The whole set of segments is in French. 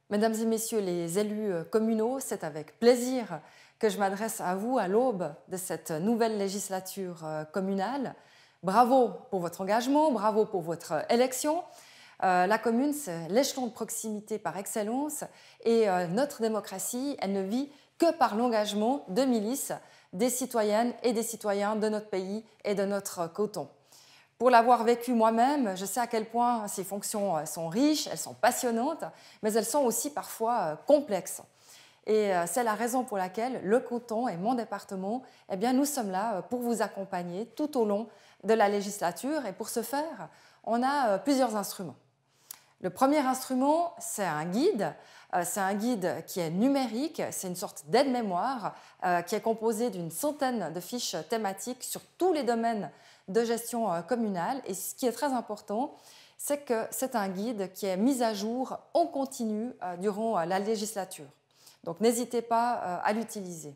Mesdames et messieurs les élus communaux, c'est avec plaisir que je m'adresse à vous à l'aube de cette nouvelle législature communale. Bravo pour votre engagement, bravo pour votre élection. La commune, c'est l'échelon de proximité par excellence et notre démocratie, elle ne vit que par l'engagement de milices des citoyennes et des citoyens de notre pays et de notre canton. Pour l'avoir vécu moi-même, je sais à quel point ces fonctions sont riches, elles sont passionnantes, mais elles sont aussi parfois complexes. Et c'est la raison pour laquelle le canton et mon département, eh bien, nous sommes là pour vous accompagner tout au long de la législature. Et pour ce faire, on a plusieurs instruments. Le premier instrument, c'est un guide. C'est un guide qui est numérique, c'est une sorte d'aide-mémoire qui est composé d'une centaine de fiches thématiques sur tous les domaines de gestion communale. Et ce qui est très important, c'est que c'est un guide qui est mis à jour en continu durant la législature. Donc n'hésitez pas à l'utiliser.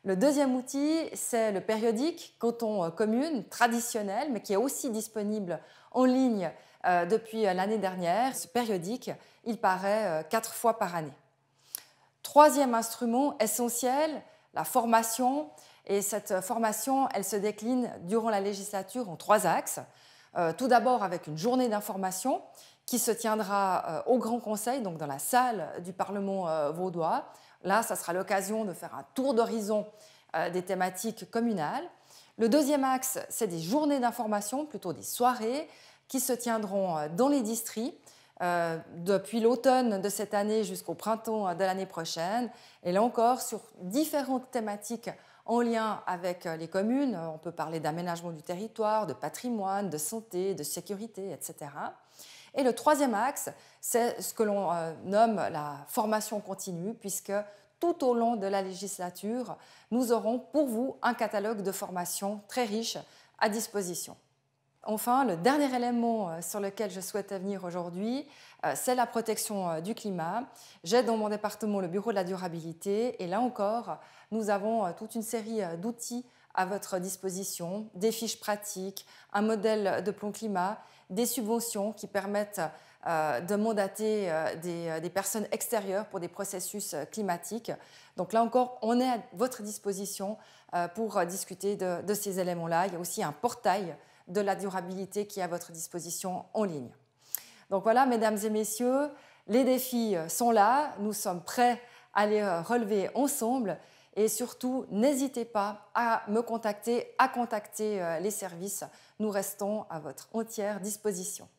Le deuxième outil, c'est le périodique canton commune traditionnel, mais qui est aussi disponible en ligne depuis l'année dernière. Ce périodique, il paraît 4 fois par année. Troisième instrument essentiel, la formation. Et cette formation, elle se décline durant la législature en 3 axes. Tout d'abord avec une journée d'information qui se tiendra au Grand Conseil, donc dans la salle du Parlement vaudois. Là, ça sera l'occasion de faire un tour d'horizon des thématiques communales. Le deuxième axe, c'est des journées d'information, plutôt des soirées, qui se tiendront dans les districts depuis l'automne de cette année jusqu'au printemps de l'année prochaine. Et là encore, sur différentes thématiques en lien avec les communes. On peut parler d'aménagement du territoire, de patrimoine, de santé, de sécurité, etc. Et le troisième axe, c'est ce que l'on nomme la formation continue, puisque tout au long de la législature, nous aurons pour vous un catalogue de formations très riche à disposition. Enfin, le dernier élément sur lequel je souhaitais venir aujourd'hui, c'est la protection du climat. J'ai dans mon département le bureau de la durabilité et là encore, nous avons toute une série d'outils à votre disposition, des fiches pratiques, un modèle de plan climat, des subventions qui permettent de mandater des personnes extérieures pour des processus climatiques. Donc là encore, on est à votre disposition pour discuter de ces éléments-là. Il y a aussi un portail de la durabilité qui est à votre disposition en ligne. Donc voilà, mesdames et messieurs, les défis sont là, nous sommes prêts à les relever ensemble et surtout, n'hésitez pas à me contacter, à contacter les services. Nous restons à votre entière disposition.